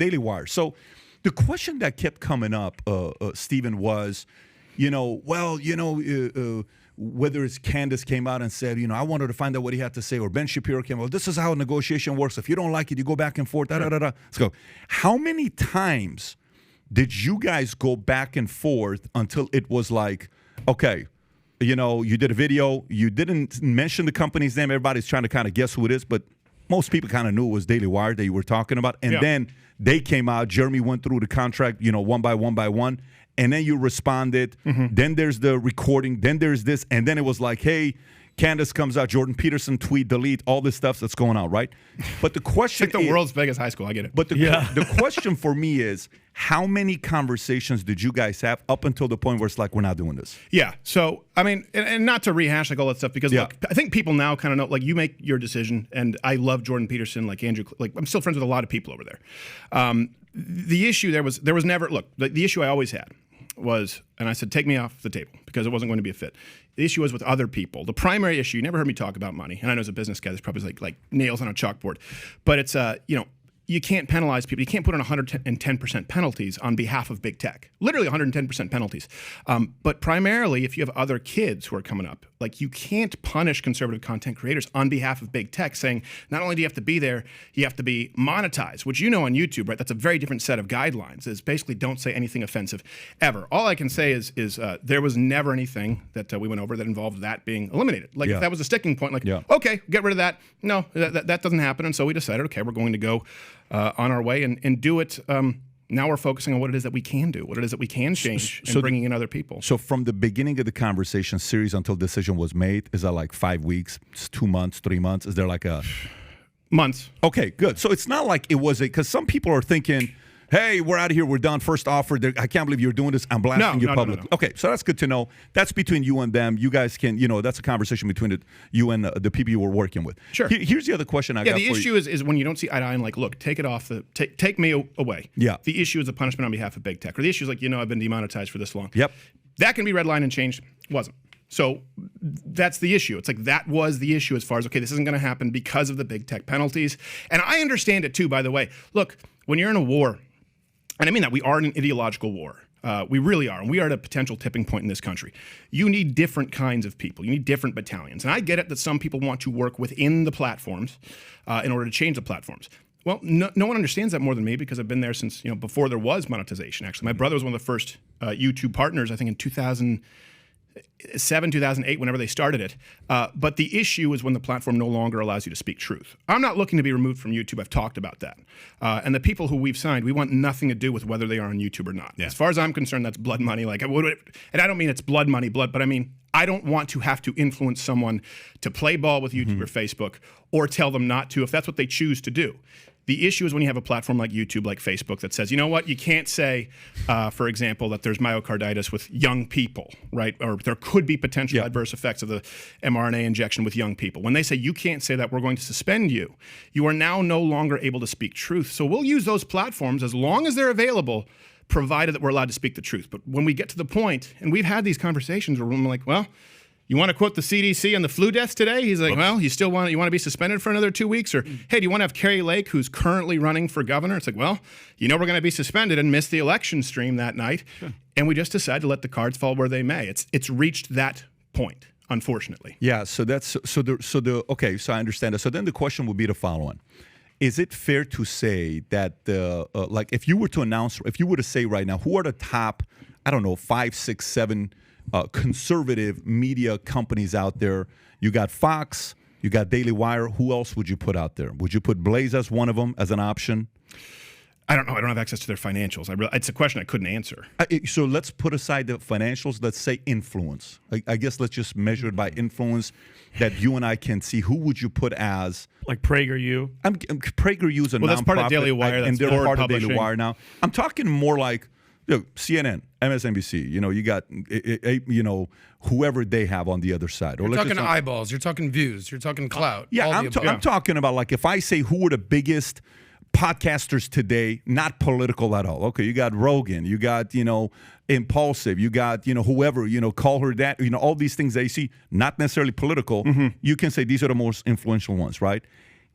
Daily Wire. So the question that kept coming up, Stephen, was, whether it's Candace came out and said, I wanted to find out what he had to say, or Ben Shapiro came out, this is how negotiation works. If you don't like it, you go back and forth, Let's go. How many times did you guys go back and forth until it was like, okay, you did a video, you didn't mention the company's name, everybody's trying to kind of guess who it is, but most people kind of knew it was Daily Wire that you were talking about, and then they came out, Jeremy went through the contract, one by one, and then you responded. Then there's the recording. Then there's this. And then it was like, hey, Candace comes out, Jordan Peterson tweet, delete, all this stuff that's going on, right? But the question it's like the world's biggest high school. I get it. But the question for me is, how many conversations did you guys have up until the point where it's like, we're not doing this? Yeah. So, I mean, and not to rehash all that stuff, because look, I think people now kind of know, like, you make your decision, and I love Jordan Peterson, like Andrew, like I'm still friends with a lot of people over there. The issue there was never, look, the issue I always had was, and I said, take me off the table because it wasn't going to be a fit. The issue was with other people. The primary issue, you never heard me talk about money. And I know as a business guy, there's probably like nails on a chalkboard. But it's, you can't penalize people. You can't put on 110% penalties on behalf of big tech. Literally 110% penalties. But primarily, if you have other kids who are coming up, like, you can't punish conservative content creators on behalf of big tech, saying not only do you have to be there, you have to be monetized, which on YouTube, right? That's a very different set of guidelines. Is basically don't say anything offensive ever. All I can say is there was never anything that we went over that involved that being eliminated. Like, if that was a sticking point, like, okay, get rid of that. No, that doesn't happen. And so we decided, okay, we're going to go on our way and do it. Now we're focusing on what it is that we can do, what it is that we can change, and bringing in other people. So from the beginning of the conversation series until decision was made, is that like 5 weeks, 2 months, 3 months? Is there like a... Months. Okay, good. So it's not like it was because some people are thinking, hey, we're out of here, we're done, first offer, I can't believe you're doing this, I'm blasting you publicly. No. Okay, so that's good to know. That's between you and them. You guys can, that's a conversation between you and the people you were working with. Sure. Here's the other question I got for you. Yeah, the issue is when you don't see eye to eye and like, look, take it off, take me away. Yeah. The issue is the punishment on behalf of big tech. Or the issue is like, I've been demonetized for this long. Yep. That can be redlined and changed. Wasn't. So that's the issue. It's like that was the issue as far as, okay, this isn't going to happen because of the big tech penalties. And I understand it too, by the way. Look, when you're in a war, and I mean that, we are in an ideological war. We really are. And we are at a potential tipping point in this country. You need different kinds of people. You need different battalions. And I get it that some people want to work within the platforms in order to change the platforms. Well, no one understands that more than me because I've been there since before there was monetization, actually. My brother was one of the first YouTube partners, I think in 2007, 2008, whenever they started it. But the issue is when the platform no longer allows you to speak truth. I'm not looking to be removed from YouTube. I've talked about that. And the people who we've signed, we want nothing to do with whether they are on YouTube or not. Yeah. As far as I'm concerned, that's blood money. Like, and I don't mean it's blood money, but I mean, I don't want to have to influence someone to play ball with YouTube or Facebook or tell them not to if that's what they choose to do. The issue is when you have a platform like YouTube, like Facebook, that says, you know what, you can't say, for example, that there's myocarditis with young people, right? Or there could be potential adverse effects of the mRNA injection with young people. When they say you can't say that, we're going to suspend you, you are now no longer able to speak truth. So we'll use those platforms as long as they're available, provided that we're allowed to speak the truth. But when we get to the point, and we've had these conversations where we're like, well, you want to quote the CDC on the flu deaths today? He's like, well, you want to be suspended for another 2 weeks? Or, hey, do you want to have Kerry Lake, who's currently running for governor? It's like, well, we're going to be suspended and miss the election stream that night. Sure. And we just decide to let the cards fall where they may. It's reached that point, unfortunately. Yeah, so okay, so I understand that. So then the question would be the following. Is it fair to say that like if you were to say right now, who are the top, 5, 6, 7 conservative media companies out there? You got Fox, you got Daily Wire. Who else would you put out there? Would you put Blaze as one of them as an option? I don't know. I don't have access to their financials. It's a question I couldn't answer. So let's put aside the financials. Let's say influence. I guess let's just measure it by influence that you and I can see. Who would you put as? Like PragerU? PragerU is a nonprofit. That's part of Daily Wire. And they're part of Daily Wire now. I'm talking more like CNN, MSNBC. You got whoever they have on the other side. You're talking eyeballs. You're talking views. You're talking clout. I'm talking about like if I say who are the biggest podcasters today, not political at all. Okay, you got Rogan, you got, Impulsive, you got, whoever, call her that, all these things that you see, not necessarily political. You can say these are the most influential ones, right?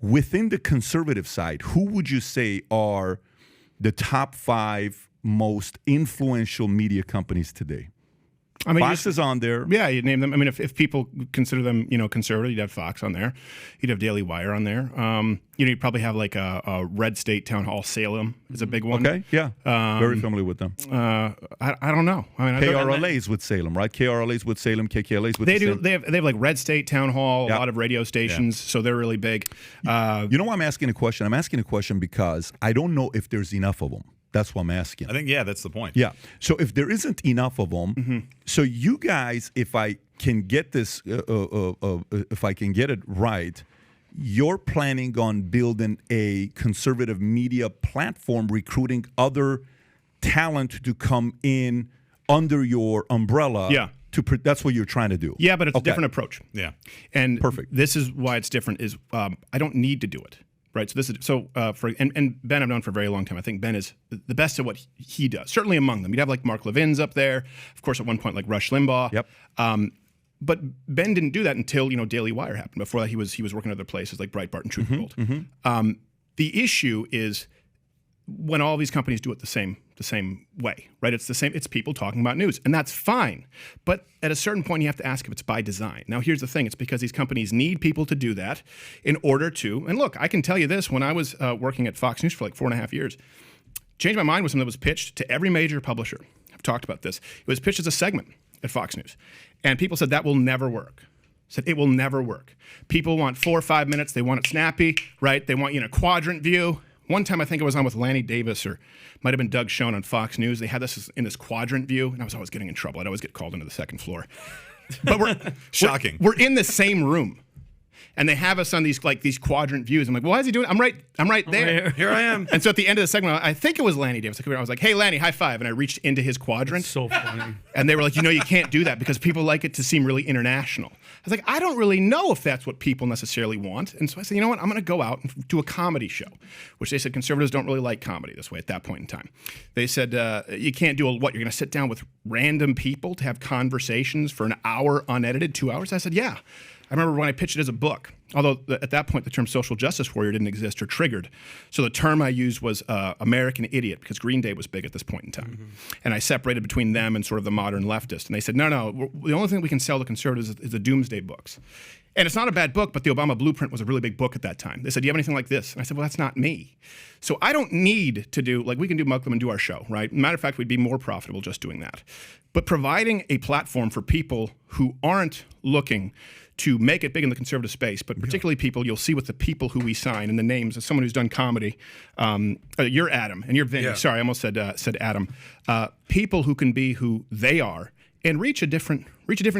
Within the conservative side, who would you say are the top 5 most influential media companies today. I mean, Fox is on there. Yeah, you'd name them. I mean, if people consider them, conservative, you'd have Fox on there. You'd have Daily Wire on there. You'd probably have like a Red State Town Hall. Salem is a big one. Okay, yeah. Very familiar with them. I don't know. I mean, KRLA's with Salem, right? KRLA's with Salem, KKLA's with they the do. same. They have like Red State Town Hall, Yeah. a lot of radio stations, so they're really big. You know why I'm asking a question? I'm asking a question because I don't know if there's enough of them. That's what I'm asking. I think, that's the point. Yeah. So if there isn't enough of them, so you guys, if I can get this, if I can get it right, you're planning on building a conservative media platform, recruiting other talent to come in under your umbrella. Yeah. That's what you're trying to do. Yeah, but it's a different approach. Yeah. And Perfect. This is why it's different. Is I don't need to do it. Right, so this is and Ben I've known for a very long time. I think Ben is the best at what he does. Certainly among them, you'd have like Mark Levin's up there, of course. At one point, like Rush Limbaugh. Yep. But Ben didn't do that until Daily Wire happened. Before that, he was working at other places like Breitbart and Truth World. The issue is when all these companies do it the same way, right? It's the same. It's people talking about news, and that's fine. But at a certain point, you have to ask if it's by design. Now, here's the thing: it's because these companies need people to do that in order to. And look, I can tell you this: when I was working at Fox News for like 4.5 years, Change My Mind was something that was pitched to every major publisher. I've talked about this. It was pitched as a segment at Fox News, and people said that will never work. Said it will never work. People want 4 or 5 minutes. They want it snappy, right? They want you in a quadrant view. One time I think I was on with Lanny Davis, or might have been Doug Schoen on Fox News. They had this in this quadrant view, and I was always getting in trouble. I'd always get called into the second floor. But Shocking. We're in the same room, and they have us on these quadrant views. I'm like, well, why is he doing it? I'm right there. Here I am. And so at the end of the segment, I think it was Lanny Davis. I was like, hey, Lanny, high five. And I reached into his quadrant. So funny. And they were like, you can't do that because people like it to seem really international. I was like, I don't really know if that's what people necessarily want. And so I said, you know what? I'm going to go out and do a comedy show, which they said conservatives don't really like comedy this way at that point in time. They said, you can't do what? You're going to sit down with random people to have conversations for an hour unedited, 2 hours? I said, yeah. I remember when I pitched it as a book, although at that point the term social justice warrior didn't exist or triggered. So the term I used was American idiot, because Green Day was big at this point in time. And I separated between them and sort of the modern leftist. And they said, no, the only thing we can sell to conservatives is the doomsday books. And it's not a bad book, but the Obama Blueprint was a really big book at that time. They said, do you have anything like this? And I said, well, that's not me. So I don't need to do, like we can do Mug Them and do our show, right? Matter of fact, we'd be more profitable just doing that. But providing a platform for people who aren't looking to make it big in the conservative space, but particularly people, you'll see with the people who we sign and the names of someone who's done comedy. You're Adam, and you're Vinny. Yeah. Sorry, I almost said Adam. People who can be who they are and reach a different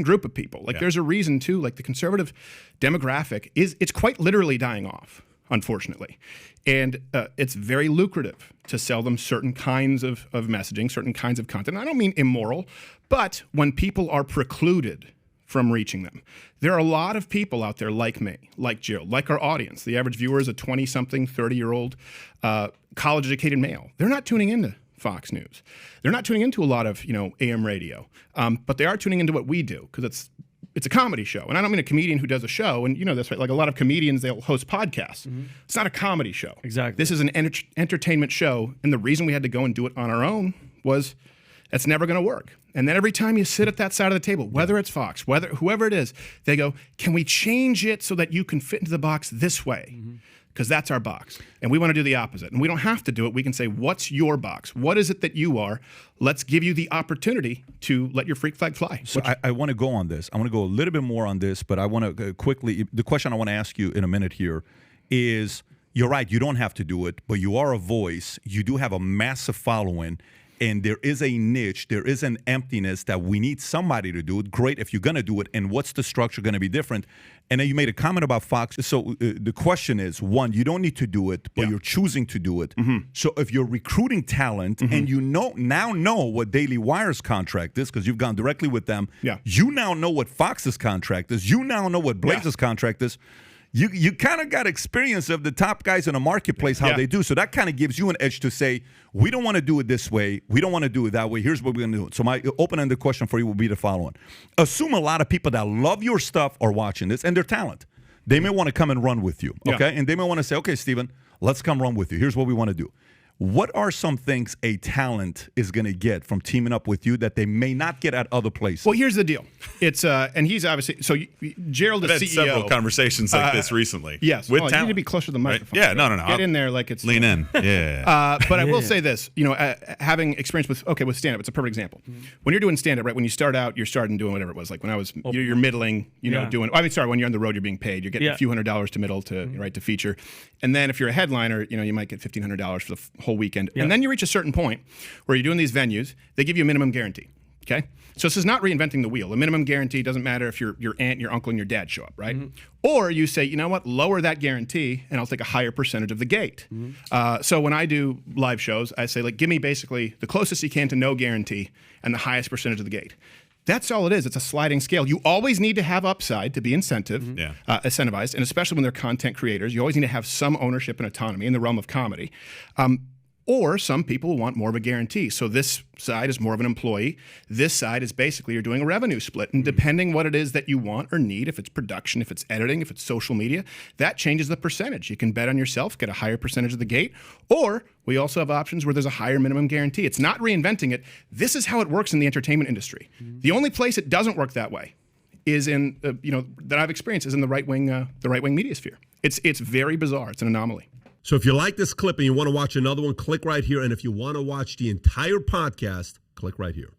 group of people. Like there's a reason too. Like the conservative demographic it's quite literally dying off, unfortunately, and it's very lucrative to sell them certain kinds of messaging, certain kinds of content. I don't mean immoral, but when people are precluded from reaching them. There are a lot of people out there like me, like Jill, like our audience. The average viewer is a 20-something, 30-year-old college-educated male. They're not tuning into Fox News. They're not tuning into a lot of AM radio, but they are tuning into what we do because it's a comedy show. And I don't mean a comedian who does a show. And that's right. Like a lot of comedians, they'll host podcasts. It's not a comedy show. Exactly. This is an entertainment show. And the reason we had to go and do it on our own was that's never going to work. And then every time you sit at that side of the table, whether it's Fox, whoever it is, they go, can we change it so that you can fit into the box this way? Because that's our box. And we want to do the opposite. And we don't have to do it. We can say, what's your box? What is it that you are? Let's give you the opportunity to let your freak flag fly. So I want to go on this. I want to go a little bit more on this, but I want to quickly, the question I want to ask you in a minute here is, you're right, you don't have to do it, but you are a voice. You do have a massive following. And there is a niche, there is an emptiness that we need somebody to do it. Great if you're going to do it. And what's the structure going to be different? And then you made a comment about Fox. So the question is, one, you don't need to do it, but you're choosing to do it. So if you're recruiting talent and you now know what Daily Wire's contract is, because you've gone directly with them, you now know what Fox's contract is. You now know what Blaze's contract is. You kind of got experience of the top guys in the marketplace, how they do. So that kind of gives you an edge to say, we don't want to do it this way. We don't want to do it that way. Here's what we're going to do. So my open-ended question for you will be the following. Assume a lot of people that love your stuff are watching this, and they're talent. They may want to come and run with you, okay? And they may want to say, okay, Steven, let's come run with you. Here's what we want to do. What are some things a talent is going to get from teaming up with you that they may not get at other places? Well, here's the deal. It's and he's obviously Gerald I've is had CEO. several conversations like this recently. Yes. with You talent. need to be closer to the Right? microphone. Yeah, no. Get in there like it's Lean in. Yeah. But I will say this, having experience with stand-up, it's a perfect example. When you're doing stand-up, right? When you start out, you're starting doing whatever it was. Like when I was, you're middling, doing. When you're on the road, you're being paid. You're getting a few $100s to middle to feature, and then if you're a headliner, you might get $1,500 for the whole weekend, and then you reach a certain point where you're doing these venues. They give you a minimum guarantee. Okay, so this is not reinventing the wheel. A minimum guarantee doesn't matter if your aunt, your uncle, and your dad show up, right? Or you say, you know what, lower that guarantee, and I'll take a higher percentage of the gate. So when I do live shows, I say, like, give me basically the closest you can to no guarantee and the highest percentage of the gate. That's all it is. It's a sliding scale. You always need to have upside to be incentivized, and especially when they're content creators, you always need to have some ownership and autonomy in the realm of comedy. Or some people want more of a guarantee. So this side is more of an employee. This side is basically you're doing a revenue split. And depending what it is that you want or need, if it's production, if it's editing, if it's social media, that changes the percentage. You can bet on yourself, get a higher percentage of the gate. Or we also have options where there's a higher minimum guarantee. It's not reinventing it. This is how it works in the entertainment industry. The only place it doesn't work that way is in, that I've experienced is in the right wing media sphere. It's very bizarre. It's an anomaly. So if you like this clip and you want to watch another one, click right here. And if you want to watch the entire podcast, click right here.